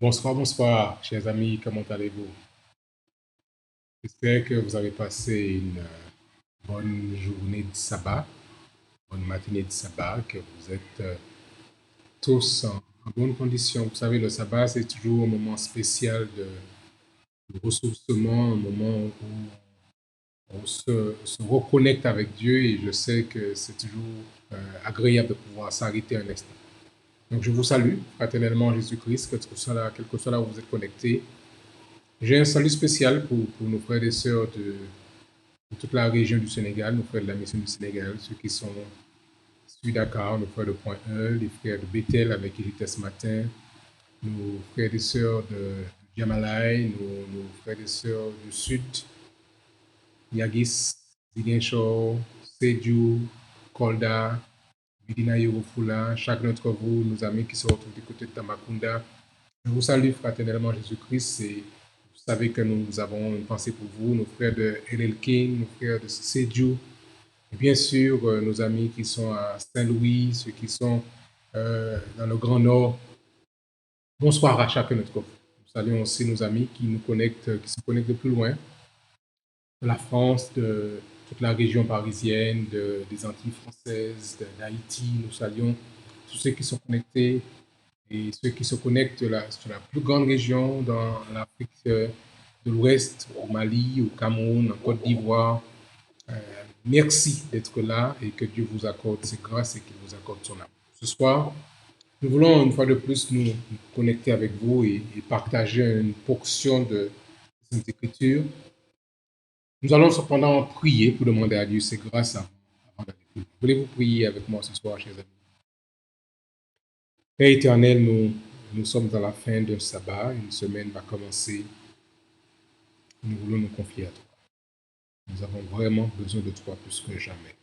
Bonsoir, bonsoir, chers amis, comment allez-vous? J'espère que vous avez passé une bonne journée de sabbat, bonne matinée de sabbat, que vous êtes tous en bonne condition. Vous savez, le sabbat, c'est toujours un moment spécial de ressourcement, un moment où on se reconnecte avec Dieu et je sais que c'est toujours agréable de pouvoir s'arrêter un instant. Donc, je vous salue fraternellement en Jésus-Christ, quel que soit là où vous êtes connectés. J'ai un salut spécial pour nos frères et sœurs de toute la région du Sénégal, nos frères de la mission du Sénégal, ceux qui sont sur Dakar, nos frères de Point-E, les frères de Bethel avec qui j'étais ce matin, nos frères et sœurs de Yamalai, nos frères et sœurs du Sud, Yagis, Ziguinchor, Sédhiou, Kolda, Medina Yorofula, chacun d'entre vous, nos amis qui se retrouvent du côté de Tambacounda. Je vous salue fraternellement Jésus-Christ et vous savez que nous avons une pensée pour vous, nos frères de LLK, nos frères de Sédhiou, et bien sûr nos amis qui sont à Saint-Louis, ceux qui sont dans le Grand Nord. Bonsoir à chacun d'entre vous. Nous saluons aussi nos amis qui se connectent de plus loin, de la France, de toute la région parisienne, des Antilles françaises, d'Haïti. Nous saluons tous ceux qui sont connectés et ceux qui se connectent sur la plus grande région dans l'Afrique de l'Ouest, au Mali, au Cameroun, en Côte d'Ivoire. Euh, Merci d'être là et que Dieu vous accorde ses grâces et qu'il vous accorde son amour. Ce soir, nous voulons une fois de plus nous connecter avec vous et partager une portion de Sainte Écriture. Nous allons cependant prier pour demander à Dieu ses grâces avant d'aller plus loin. Voulez-vous prier avec moi ce soir, chers amis? Père éternel, nous sommes dans la fin d'un sabbat, une semaine va commencer. Nous voulons nous confier à toi. Nous avons vraiment besoin de toi plus que jamais.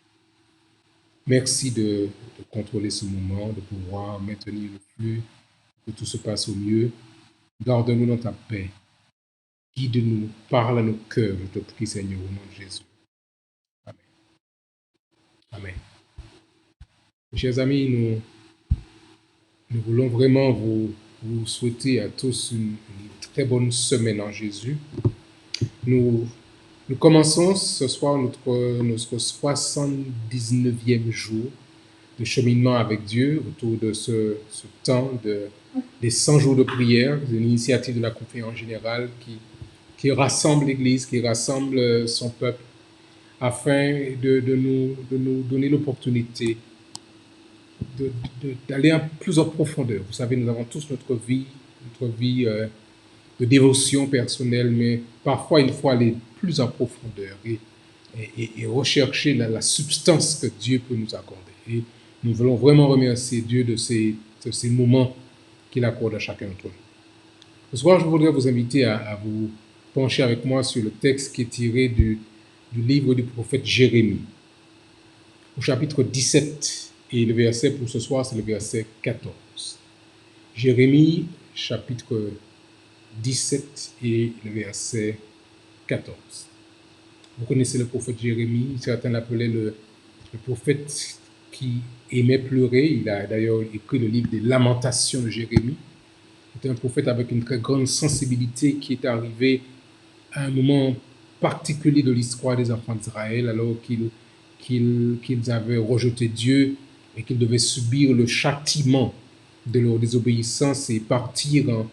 Merci de contrôler ce moment, de pouvoir maintenir le flux, que tout se passe au mieux. Garde-nous dans ta paix. Guide-nous, parle à nos cœurs, je te prie, Seigneur, au nom de Jésus. Amen. Amen. Chers amis, nous voulons vraiment vous souhaiter à tous une très bonne semaine en Jésus. Nous commençons ce soir notre 79e jour de cheminement avec Dieu autour de ce temps des 100 jours de prière, une initiative de la Conférence générale qui rassemble l'Église, qui rassemble son peuple, afin de nous donner l'opportunité d'aller plus en profondeur. Vous savez, nous avons tous notre vie de dévotion personnelle, mais parfois il faut aller plus en profondeur et rechercher la substance que Dieu peut nous accorder. Et nous voulons vraiment remercier Dieu de ces moments qu'il accorde à chacun d'entre nous. Ce soir, je voudrais vous inviter à vous pencher avec moi sur le texte qui est tiré du livre du prophète Jérémie, au chapitre 17, et le verset pour ce soir, c'est le verset 14. Jérémie, chapitre 17 et le verset 14. Vous connaissez le prophète Jérémie, certains l'appelaient le prophète qui aimait pleurer. Il a d'ailleurs écrit le livre des Lamentations de Jérémie. C'est un prophète avec une très grande sensibilité qui est arrivé à un moment particulier de l'histoire des enfants d'Israël, alors qu'ils avaient rejeté Dieu et qu'ils devaient subir le châtiment de leur désobéissance et partir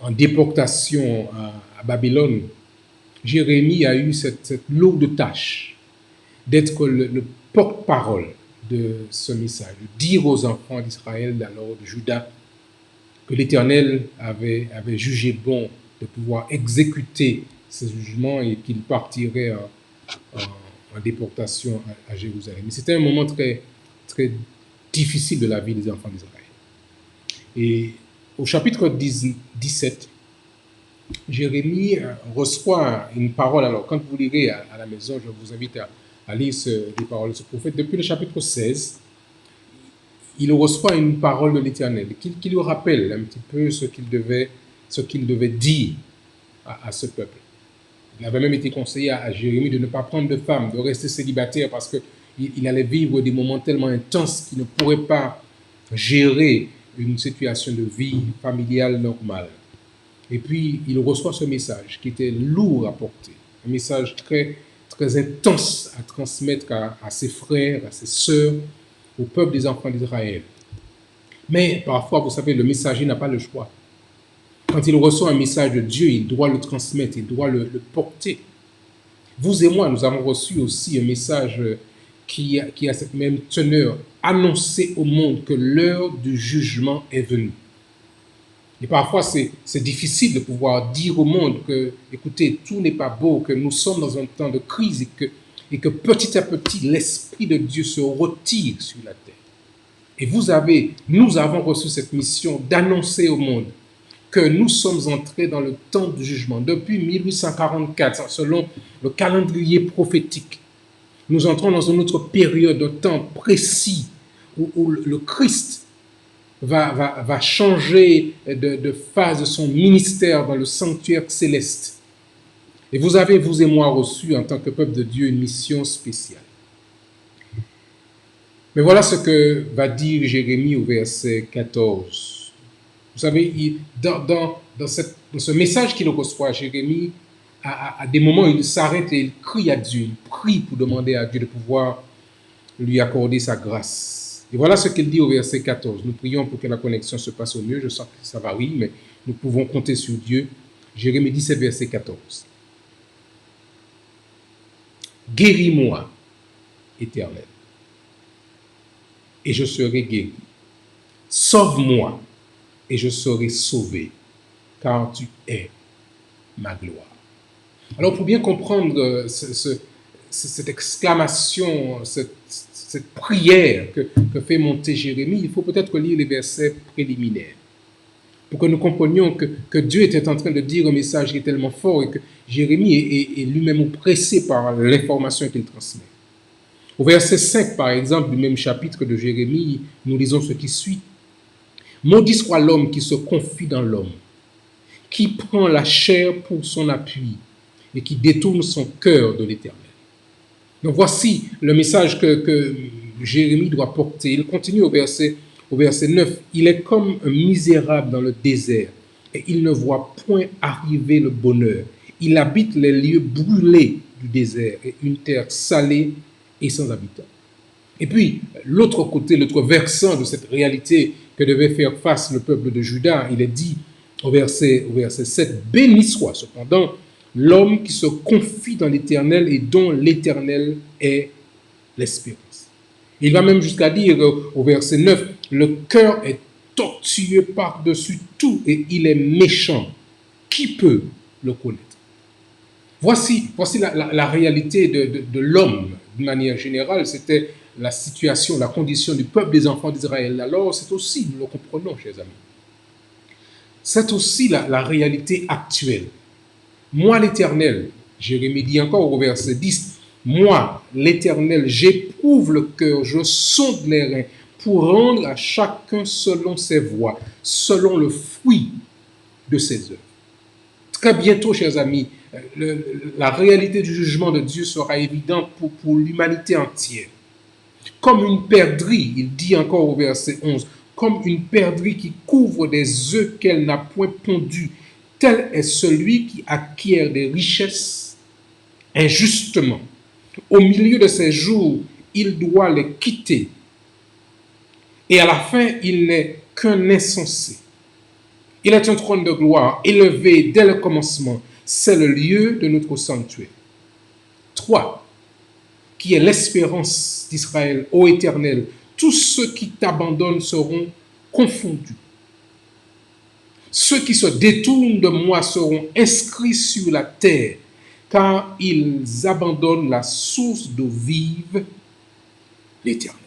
en déportation à Babylone. Jérémie a eu cette lourde tâche d'être le porte-parole de ce message, de dire aux enfants d'Israël, d'alors de Juda, que l'Éternel avait jugé bon de pouvoir exécuter ces jugements et qu'il partirait en déportation à Jérusalem. Mais c'était un moment très, très difficile de la vie des enfants d'Israël. Et au chapitre 17, Jérémie reçoit une parole. Alors, quand vous lirez à la maison, je vous invite à lire les paroles de ce prophète. Depuis le chapitre 16, il reçoit une parole de l'Éternel qui lui rappelle un petit peu ce qu'il devait dire à ce peuple. Il avait même été conseillé à Jérémie de ne pas prendre de femme, de rester célibataire parce qu'il allait vivre des moments tellement intenses qu'il ne pourrait pas gérer une situation de vie familiale normale. Et puis, il reçoit ce message qui était lourd à porter, un message très, très intense à transmettre à ses frères, à ses sœurs, au peuple des enfants d'Israël. Mais parfois, vous savez, le messager n'a pas le choix. Quand il reçoit un message de Dieu, il doit le transmettre, il doit le porter. Vous et moi, nous avons reçu aussi un message qui a cette même teneur, annoncer au monde que l'heure du jugement est venue. Et parfois, c'est difficile de pouvoir dire au monde que, écoutez, tout n'est pas beau, que nous sommes dans un temps de crise et que petit à petit, l'Esprit de Dieu se retire sur la terre. Et nous avons reçu cette mission d'annoncer au monde que nous sommes entrés dans le temps du jugement. Depuis 1844, selon le calendrier prophétique, nous entrons dans une autre période de temps précis où le Christ va changer de phase de son ministère dans le sanctuaire céleste. Et vous avez, vous et moi, reçu en tant que peuple de Dieu une mission spéciale. Mais voilà ce que va dire Jérémie au verset 14. Vous savez, dans ce message qu'il reçoit, Jérémie, à des moments, il s'arrête et il crie à Dieu, il prie pour demander à Dieu de pouvoir lui accorder sa grâce. Et voilà ce qu'il dit au verset 14. Nous prions pour que la connexion se passe au mieux. Je sens que ça varie, mais nous pouvons compter sur Dieu. Jérémie dit, c'est verset 14. Guéris-moi, Éternel, et je serai guéri. Sauve-moi, et je serai sauvé, car tu es ma gloire. Alors, pour bien comprendre cette exclamation, cette prière que fait monter Jérémie, il faut peut-être lire les versets préliminaires pour que nous comprenions que Dieu était en train de dire un message qui est tellement fort et que Jérémie est lui-même oppressé par l'information qu'il transmet. Au verset 5, par exemple, du même chapitre de Jérémie, nous lisons ce qui suit. « Maudit soit l'homme qui se confie dans l'homme, qui prend la chair pour son appui et qui détourne son cœur de l'Éternel. » Donc voici le message que Jérémie doit porter. Il continue au verset 9. « Il est comme un misérable dans le désert et il ne voit point arriver le bonheur. Il habite les lieux brûlés du désert et une terre salée et sans habitants. » Et puis, l'autre côté, l'autre versant de cette réalité que devait faire face le peuple de Juda, il est dit au verset 7, « Béni soit cependant l'homme qui se confie dans l'Éternel et dont l'Éternel est l'espérance. » Il va même jusqu'à dire au verset 9, « Le cœur est tortueux par-dessus tout et il est méchant. Qui peut le connaître? » Voici la réalité de l'homme d'une manière générale. C'était la situation, la condition du peuple des enfants d'Israël. Alors c'est aussi, nous le comprenons, chers amis, c'est aussi la réalité actuelle. Moi l'Éternel, Jérémie dit encore au verset 10, « Moi l'Éternel, j'éprouve le cœur, je sonde les reins pour rendre à chacun selon ses voies, selon le fruit de ses œuvres. » Très bientôt, chers amis, la réalité du jugement de Dieu sera évidente pour l'humanité entière. Comme une perdrix, il dit encore au verset 11, comme une perdrix qui couvre des œufs qu'elle n'a point pondus, tel est celui qui acquiert des richesses injustement. Au milieu de ses jours, il doit les quitter. Et à la fin, il n'est qu'un insensé. Il est un trône de gloire, élevé dès le commencement. C'est le lieu de notre sanctuaire. 3. Qui est l'espérance d'Israël, ô Éternel, tous ceux qui t'abandonnent seront confondus. Ceux qui se détournent de moi seront inscrits sur la terre, car ils abandonnent la source d'eau vive, l'Éternel.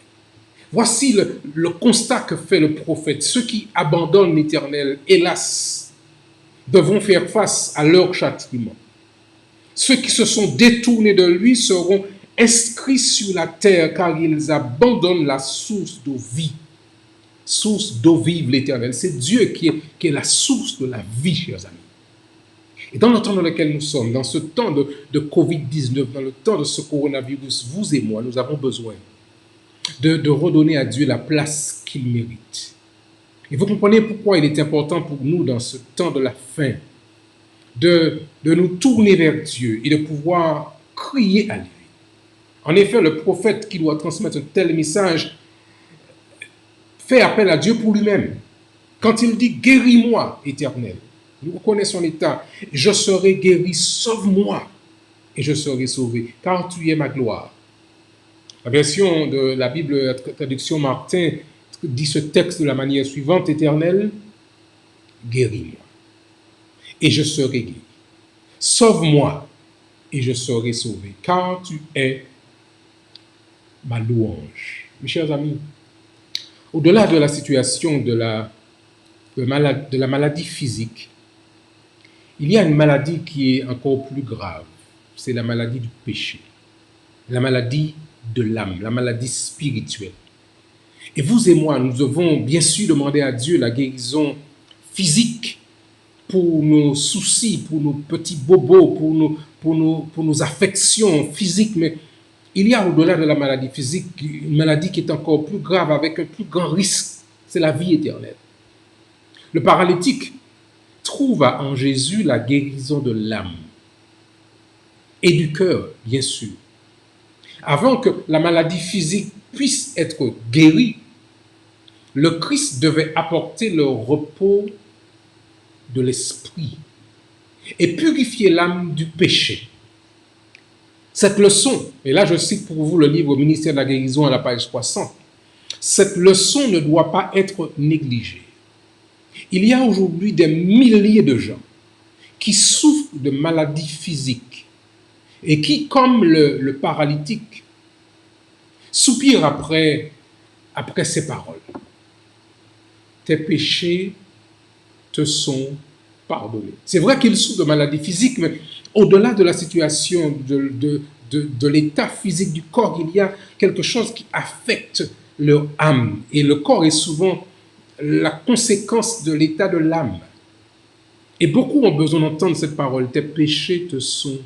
Voici le constat que fait le prophète. Ceux qui abandonnent l'Éternel, hélas, devront faire face à leur châtiment. Ceux qui se sont détournés de lui seront inscrits sur la terre, car ils abandonnent la source d'eau vive. Source d'eau vive, l'Éternel. C'est Dieu qui est la source de la vie, chers amis. Et dans le temps dans lequel nous sommes, dans ce temps de Covid-19, dans le temps de ce coronavirus, vous et moi, nous avons besoin de redonner à Dieu la place qu'il mérite. Et vous comprenez pourquoi il est important pour nous, dans ce temps de la fin, de nous tourner vers Dieu et de pouvoir crier à lui. En effet, le prophète qui doit transmettre un tel message fait appel à Dieu pour lui-même. Quand il dit « Guéris-moi, Éternel », nous reconnaissons son état. « Je serai guéri, sauve-moi, et je serai sauvé, car tu es ma gloire. » La version de la Bible, la traduction Martin, dit ce texte de la manière suivante: « Éternel, guéris-moi, et je serai guéri. Sauve-moi, et je serai sauvé, car tu es ma louange. » Mes chers amis, au-delà de la situation de la maladie physique, il y a une maladie qui est encore plus grave. C'est la maladie du péché, la maladie de l'âme, la maladie spirituelle. Et vous et moi, nous devons bien sûr demander à Dieu la guérison physique pour nos soucis, pour nos petits bobos, pour nos affections physiques. Mais il y a au-delà de la maladie physique une maladie qui est encore plus grave, avec un plus grand risque. C'est la vie éternelle. Le paralytique trouve en Jésus la guérison de l'âme et du cœur, bien sûr. Avant que la maladie physique puisse être guérie, le Christ devait apporter le repos de l'esprit et purifier l'âme du péché. Cette leçon, et là je cite pour vous le livre Ministère de la guérison à la page 60, cette leçon ne doit pas être négligée. Il y a aujourd'hui des milliers de gens qui souffrent de maladies physiques et qui, comme le paralytique, soupirent après ces paroles. Tes péchés te sont pardonnés. C'est vrai qu'ils souffrent de maladies physiques, mais au-delà de la situation de l'état physique du corps, il y a quelque chose qui affecte leur âme. Et le corps est souvent la conséquence de l'état de l'âme. Et beaucoup ont besoin d'entendre cette parole. Tes péchés te sont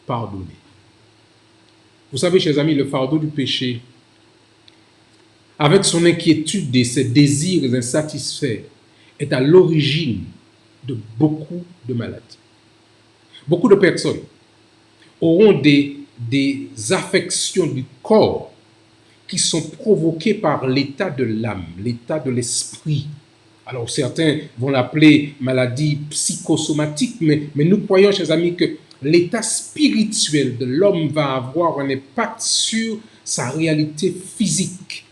pardonnés. Vous savez, chers amis, le fardeau du péché, avec son inquiétude et ses désirs insatisfaits, est à l'origine de beaucoup de maladies. Beaucoup de personnes auront des affections du corps qui sont provoquées par l'état de l'âme, l'état de l'esprit. Alors certains vont l'appeler maladie psychosomatique, mais nous croyons, chers amis, que l'état spirituel de l'homme va avoir un impact sur sa réalité physique.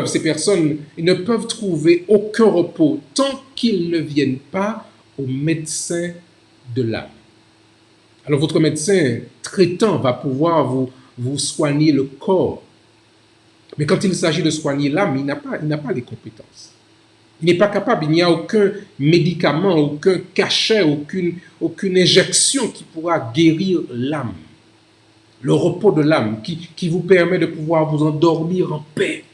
Ces personnes, ils ne peuvent trouver aucun repos tant qu'ils ne viennent pas au médecin de l'âme. Alors votre médecin traitant va pouvoir vous soigner le corps. Mais quand il s'agit de soigner l'âme, il n'a pas les compétences. Il n'est pas capable, il n'y a aucun médicament, aucun cachet, aucune injection qui pourra guérir l'âme. Le repos de l'âme qui vous permet de pouvoir vous endormir en paix.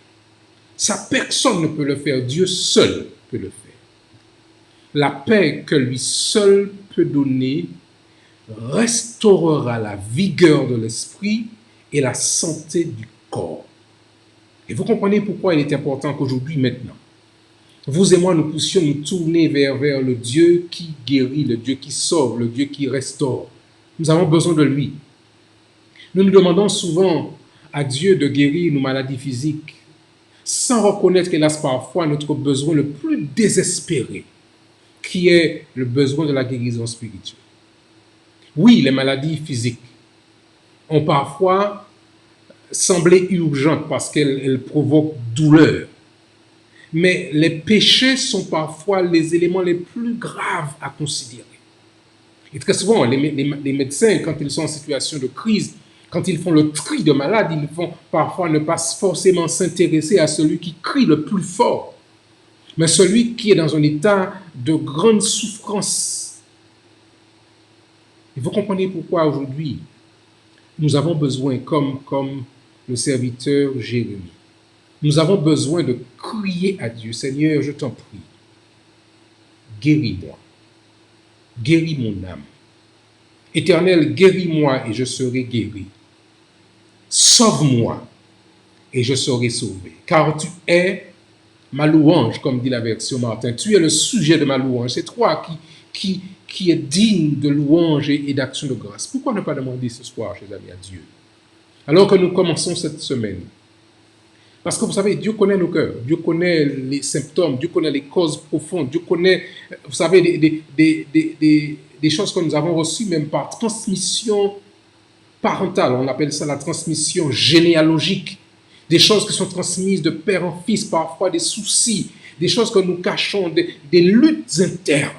Ça, personne ne peut le faire, Dieu seul peut le faire. La paix que lui seul peut donner restaurera la vigueur de l'esprit et la santé du corps. Et vous comprenez pourquoi il est important qu'aujourd'hui, maintenant, vous et moi, nous puissions nous tourner vers le Dieu qui guérit, le Dieu qui sauve, le Dieu qui restaure. Nous avons besoin de lui. Nous nous demandons souvent à Dieu de guérir nos maladies physiques, sans reconnaître, hélas, parfois notre besoin le plus désespéré, qui est le besoin de la guérison spirituelle. Oui, les maladies physiques ont parfois semblé urgentes parce qu'elles provoquent douleur. Mais les péchés sont parfois les éléments les plus graves à considérer. Et très souvent, les médecins, quand ils sont en situation de crise, quand ils font le tri de malades, ils vont parfois ne pas forcément s'intéresser à celui qui crie le plus fort, mais celui qui est dans un état de grande souffrance. Et vous comprenez pourquoi aujourd'hui, nous avons besoin, comme le serviteur Jérémie, nous avons besoin de crier à Dieu, Seigneur, je t'en prie, guéris-moi, guéris mon âme. Éternel, guéris-moi et je serai guéri. Sauve-moi et je serai sauvé, car tu es ma louange, comme dit la version Martin. Tu es le sujet de ma louange. C'est toi qui est digne de louange et d'action de grâce. Pourquoi ne pas demander ce soir, chers amis, à Dieu, alors que nous commençons cette semaine? Parce que vous savez, Dieu connaît nos cœurs, Dieu connaît les symptômes, Dieu connaît les causes profondes, Dieu connaît, vous savez, des choses que nous avons reçues même par transmission parentale. On appelle ça la transmission généalogique. Des choses qui sont transmises de père en fils, parfois des soucis, des choses que nous cachons, des luttes internes,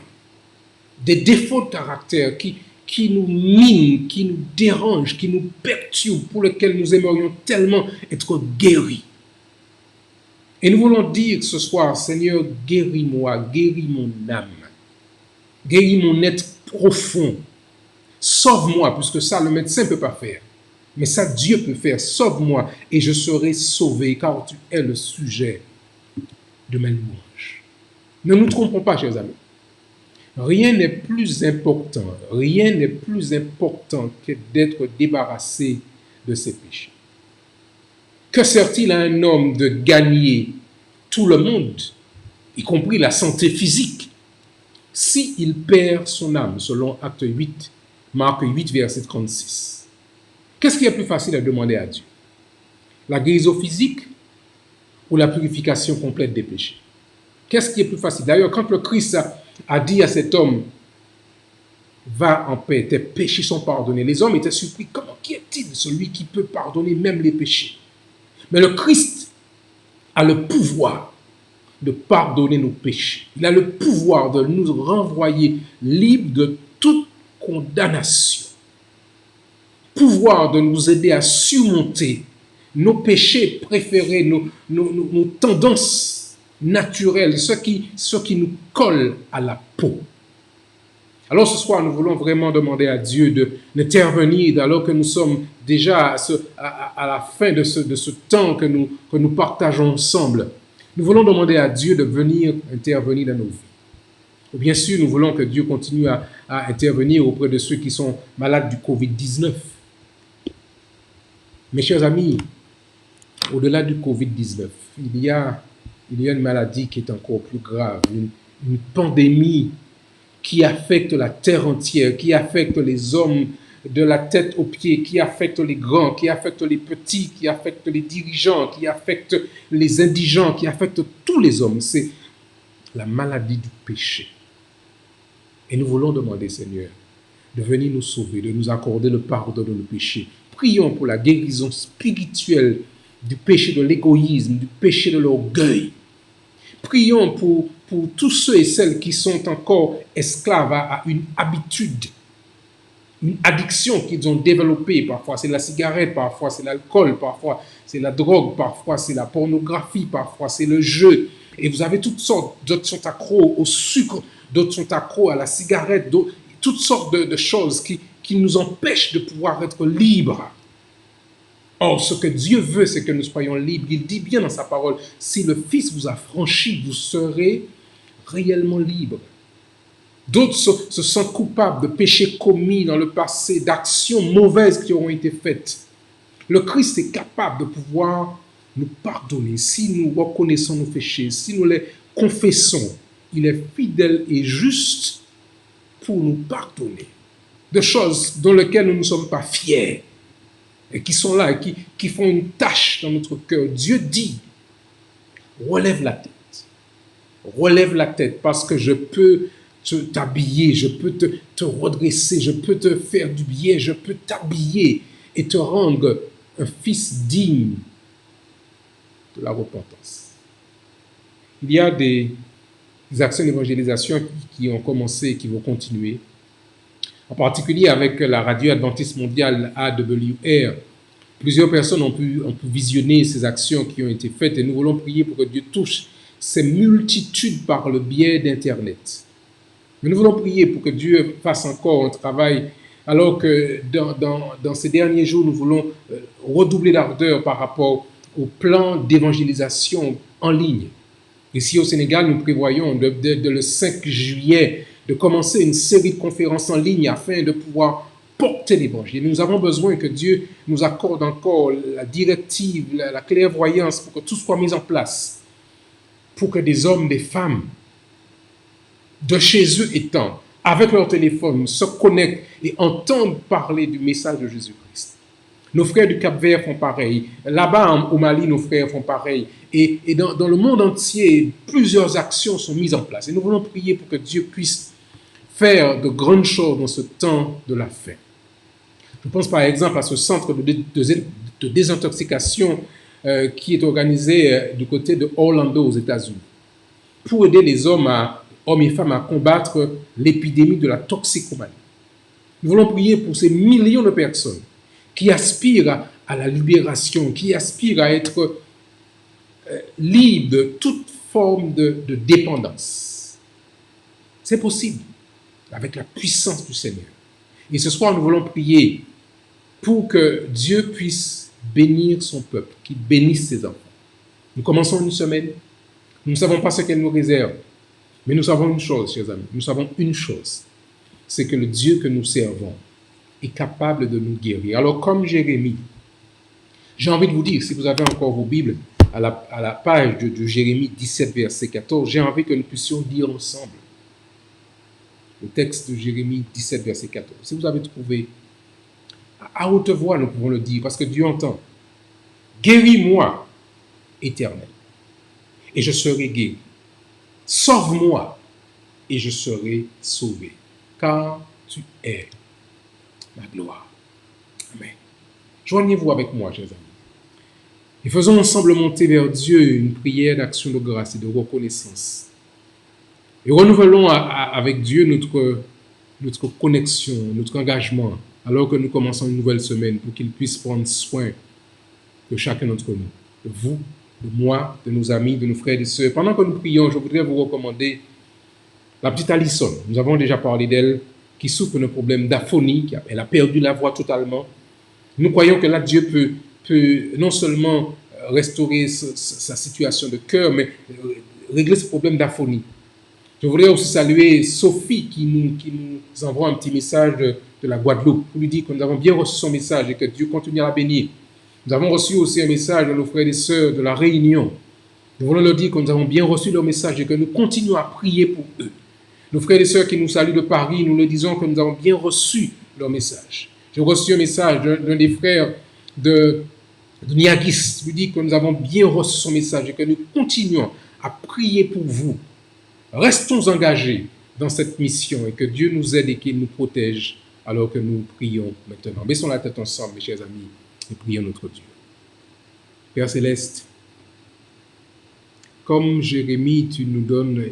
des défauts de caractère qui nous minent, qui nous dérangent, qui nous perturbent, pour lesquels nous aimerions tellement être guéris. Et nous voulons dire ce soir, Seigneur, guéris-moi, guéris mon âme, guéris mon être profond, sauve-moi, puisque ça, le médecin ne peut pas faire. Mais ça, Dieu peut faire. Sauve-moi et je serai sauvé, car tu es le sujet de ma louange. Ne nous trompons pas, chers amis. Rien n'est plus important que d'être débarrassé de ses péchés. Que sert-il à un homme de gagner tout le monde, y compris la santé physique, s'il perd son âme, selon Acte 8, Marc 8, verset 36. Qu'est-ce qui est plus facile à demander à Dieu? La guérison physique ou la purification complète des péchés? Qu'est-ce qui est plus facile? D'ailleurs, quand le Christ a dit à cet homme, va en paix, tes péchés sont pardonnés, les hommes étaient surpris. Comment qui est-il celui qui peut pardonner même les péchés? Mais le Christ a le pouvoir de pardonner nos péchés. Il a le pouvoir de nous renvoyer libres de toute condamnation. Pouvoir de nous aider à surmonter nos péchés préférés, nos tendances naturelles, ce qui nous colle à la peau. Alors ce soir, nous voulons vraiment demander à Dieu d'intervenir alors que nous sommes déjà à la fin de ce temps que nous partageons ensemble. Nous voulons demander à Dieu de venir intervenir dans nos vies. Bien sûr, nous voulons que Dieu continue à intervenir auprès de ceux qui sont malades du Covid-19. Mes chers amis, au-delà du Covid-19, il y a une maladie qui est encore plus grave, une pandémie qui affecte la terre entière, qui affecte les hommes de la tête aux pieds, qui affecte les grands, qui affecte les petits, qui affecte les dirigeants, qui affecte les indigents, qui affecte tous les hommes. C'est la maladie du péché. Et nous voulons demander, Seigneur, de venir nous sauver, de nous accorder le pardon de nos péchés. Prions pour la guérison spirituelle du péché de l'égoïsme, du péché de l'orgueil. Prions pour tous ceux et celles qui sont encore esclaves à une habitude, une addiction qu'ils ont développée. Parfois c'est la cigarette, parfois c'est l'alcool, parfois c'est la drogue, parfois c'est la pornographie, parfois c'est le jeu. Et vous avez toutes sortes, d'autres sont accros au sucre, d'autres sont accros à la cigarette, toutes sortes de choses qui nous empêchent de pouvoir être libres. Or, ce que Dieu veut, c'est que nous soyons libres. Il dit bien dans sa parole, si le Fils vous a franchi, vous serez réellement libres. D'autres se sentent coupables de péchés commis dans le passé, d'actions mauvaises qui auront été faites. Le Christ est capable de pouvoir nous pardonner. Si nous reconnaissons nos péchés, si nous les confessons, il est fidèle et juste pour nous pardonner de choses dans lesquelles nous ne sommes pas fiers et qui sont là, et qui font une tache dans notre cœur. Dieu dit, relève la tête parce que je peux t'habiller, je peux te redresser, je peux te faire du bien, je peux t'habiller et te rendre un fils digne de la repentance. Il y a des actions d'évangélisation qui ont commencé et qui vont continuer, en particulier avec la radio adventiste mondiale AWR. Plusieurs personnes ont pu visionner ces actions qui ont été faites et nous voulons prier pour que Dieu touche ces multitudes par le biais d'Internet. Mais nous voulons prier pour que Dieu fasse encore un travail, alors que dans ces derniers jours, nous voulons redoubler d'ardeur par rapport au plan d'évangélisation en ligne. Ici au Sénégal, nous prévoyons le 5 juillet de commencer une série de conférences en ligne afin de pouvoir porter l'évangile. Nous avons besoin que Dieu nous accorde encore la directive, la clairvoyance pour que tout soit mis en place. pour que des hommes, des femmes, de chez eux étant, avec leur téléphone, se connectent et entendent parler du message de Jésus-Christ. Nos frères du Cap-Vert font pareil. Là-bas, au Mali, nos frères font pareil. Et dans le monde entier, plusieurs actions sont mises en place. Et nous voulons prier pour que Dieu puisse faire de grandes choses dans ce temps de la fin. Je pense par exemple à ce centre de désintoxication qui est organisé du côté de Orlando aux États-Unis pour aider les hommes et femmes à combattre l'épidémie de la toxicomanie. Nous voulons prier pour ces millions de personnes qui aspirent à la libération, qui aspirent à être libres de toute forme de dépendance. C'est possible avec la puissance du Seigneur. Et ce soir, nous voulons prier pour que Dieu puisse bénir son peuple, qu'il bénisse ses enfants. Nous commençons une semaine. Nous ne savons pas ce qu'elle nous réserve. Mais nous savons une chose, chers amis. Nous savons une chose. C'est que le Dieu que nous servons est capable de nous guérir. Alors, comme Jérémie, j'ai envie de vous dire, si vous avez encore vos Bibles, à la page de Jérémie 17, verset 14, j'ai envie que nous puissions dire ensemble le texte de Jérémie 17, verset 14. Si vous avez trouvé, à haute voix, nous pouvons le dire, parce que Dieu entend. Guéris-moi, Éternel, et je serai guéri. Sauve-moi, et je serai sauvé, car tu es ma gloire. Amen. Joignez-vous avec moi, chers amis, et faisons ensemble monter vers Dieu une prière d'action de grâce et de reconnaissance. Et renouvelons avec Dieu notre connexion, notre engagement, alors que nous commençons une nouvelle semaine, pour qu'il puisse prendre soin de chacun d'entre nous, de vous, de moi, de nos amis, de nos frères et de sœurs. Pendant que nous prions, je voudrais vous recommander la petite Alison. Nous avons déjà parlé d'elle, qui souffre d'un problème d'aphonie, elle a perdu la voix totalement. Nous croyons que là, Dieu peut non seulement restaurer sa situation de cœur, mais régler ce problème d'aphonie. Je voudrais aussi saluer Sophie qui nous envoie un petit message de la Guadeloupe pour lui dire que nous avons bien reçu son message et que Dieu continue à la bénir. Nous avons reçu aussi un message de nos frères et sœurs de la Réunion. Nous voulons leur dire que nous avons bien reçu leur message et que nous continuons à prier pour eux. Nos frères et sœurs qui nous saluent de Paris, nous leur disons que nous avons bien reçu leur message. J'ai reçu un message d'un des frères de Niagis, qui nous dit que nous avons bien reçu son message et que nous continuons à prier pour vous. Restons engagés dans cette mission et que Dieu nous aide et qu'il nous protège alors que nous prions maintenant. Baissons la tête ensemble, mes chers amis, et prions notre Dieu. Père Céleste, comme Jérémie, tu nous donnes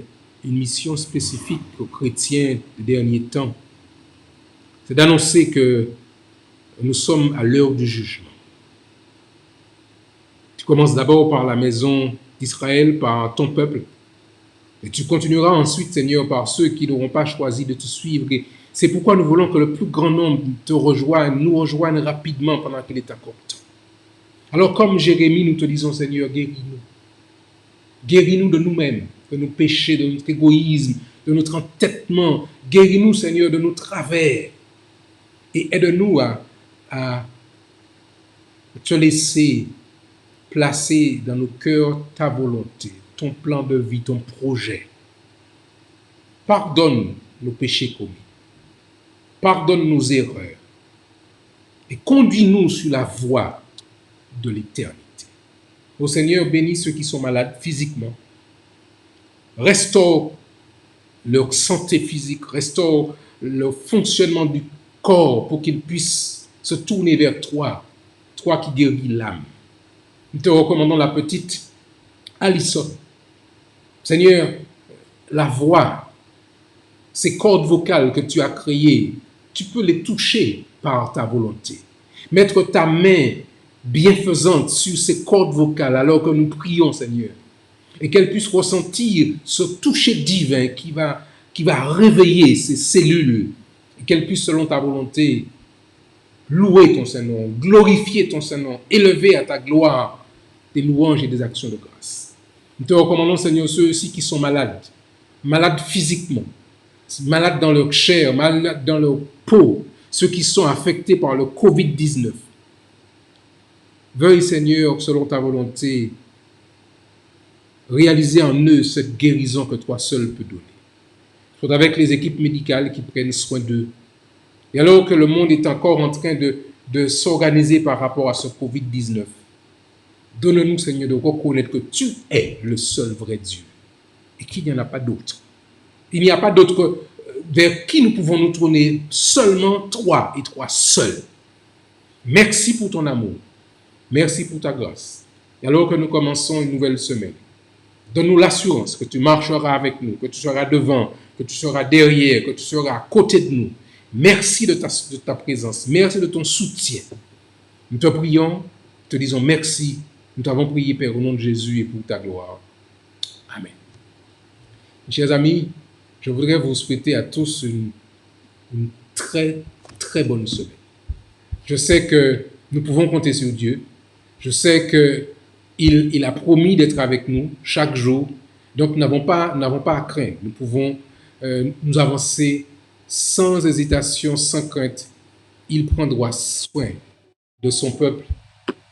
une mission spécifique aux chrétiens des derniers temps. C'est d'annoncer que nous sommes à l'heure du jugement. Tu commences d'abord par la maison d'Israël, par ton peuple. Et tu continueras ensuite, Seigneur, par ceux qui n'auront pas choisi de te suivre. Et c'est pourquoi nous voulons que le plus grand nombre nous rejoignent rapidement pendant qu'il est encore temps. Alors, comme Jérémie, nous te disons, Seigneur, guéris-nous. Guéris-nous de nous-mêmes, de nos péchés, de notre égoïsme, de notre entêtement. Guéris-nous, Seigneur, de nos travers. Et aide-nous à te laisser placer dans nos cœurs ta volonté, ton plan de vie, ton projet. Pardonne nos péchés commis. Pardonne nos erreurs. Et conduis-nous sur la voie de l'éternité. Ô Seigneur, bénis ceux qui sont malades physiquement. Restaure leur santé physique, restaure le fonctionnement du corps pour qu'ils puissent se tourner vers toi, toi qui guéris l'âme. Nous te recommandons la petite Alison. Seigneur, la voix, ces cordes vocales que tu as créées, tu peux les toucher par ta volonté. Mettre ta main bienfaisante sur ces cordes vocales alors que nous prions, Seigneur, et qu'elles puissent ressentir ce toucher divin qui va réveiller ces cellules, et qu'elles puissent, selon ta volonté, louer ton Saint-Nom, glorifier ton Saint-Nom, élever à ta gloire des louanges et des actions de grâce. Nous te recommandons, Seigneur, ceux aussi qui sont malades physiquement, malades dans leur chair, malades dans leur peau, ceux qui sont affectés par le Covid-19. Veuille, Seigneur, selon ta volonté, réaliser en eux cette guérison que toi seul peux donner. Soit avec les équipes médicales qui prennent soin d'eux. Et alors que le monde est encore en train de s'organiser par rapport à ce Covid-19, donne-nous, Seigneur, de reconnaître que tu es le seul vrai Dieu et qu'il n'y en a pas d'autre. Il n'y a pas d'autre vers qui nous pouvons nous tourner, seulement toi et toi seul. Merci pour ton amour. Merci pour ta grâce. Et alors que nous commençons une nouvelle semaine, donne-nous l'assurance que tu marcheras avec nous, que tu seras devant, que tu seras derrière, que tu seras à côté de nous. Merci de ta présence. Merci de ton soutien. Nous te prions, te disons merci. Nous t'avons prié, Père, au nom de Jésus et pour ta gloire. Amen. Chers amis, je voudrais vous souhaiter à tous une très, très bonne semaine. Je sais que nous pouvons compter sur Dieu. Je sais qu'il a promis d'être avec nous chaque jour. Donc, nous n'avons pas à craindre. Nous pouvons nous avancer sans hésitation, sans crainte. Il prendra soin de son peuple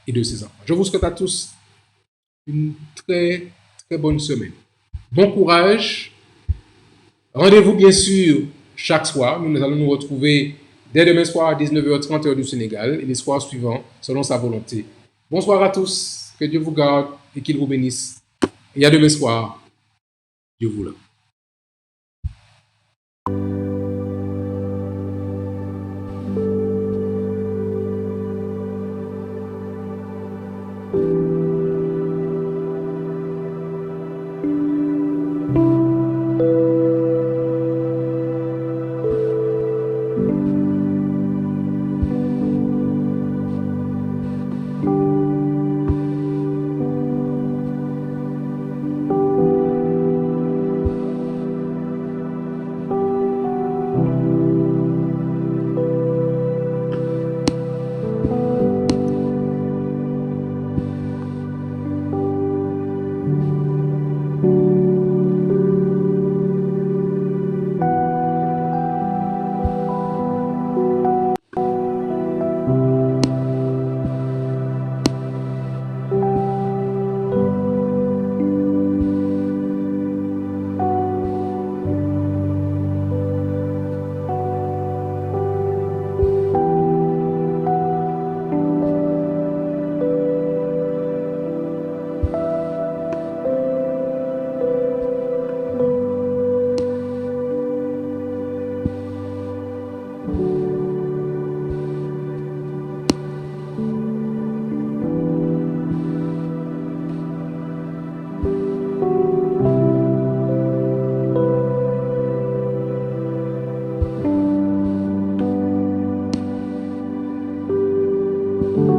et de ses enfants. Je vous souhaite à tous une très, très bonne semaine. Bon courage. Rendez-vous bien sûr chaque soir. Nous allons nous retrouver dès demain soir à 19h30 heure du Sénégal et les soirs suivants selon sa volonté. Bonsoir à tous. Que Dieu vous garde et qu'il vous bénisse. Et à demain soir. Dieu vous l'aime. Thank you.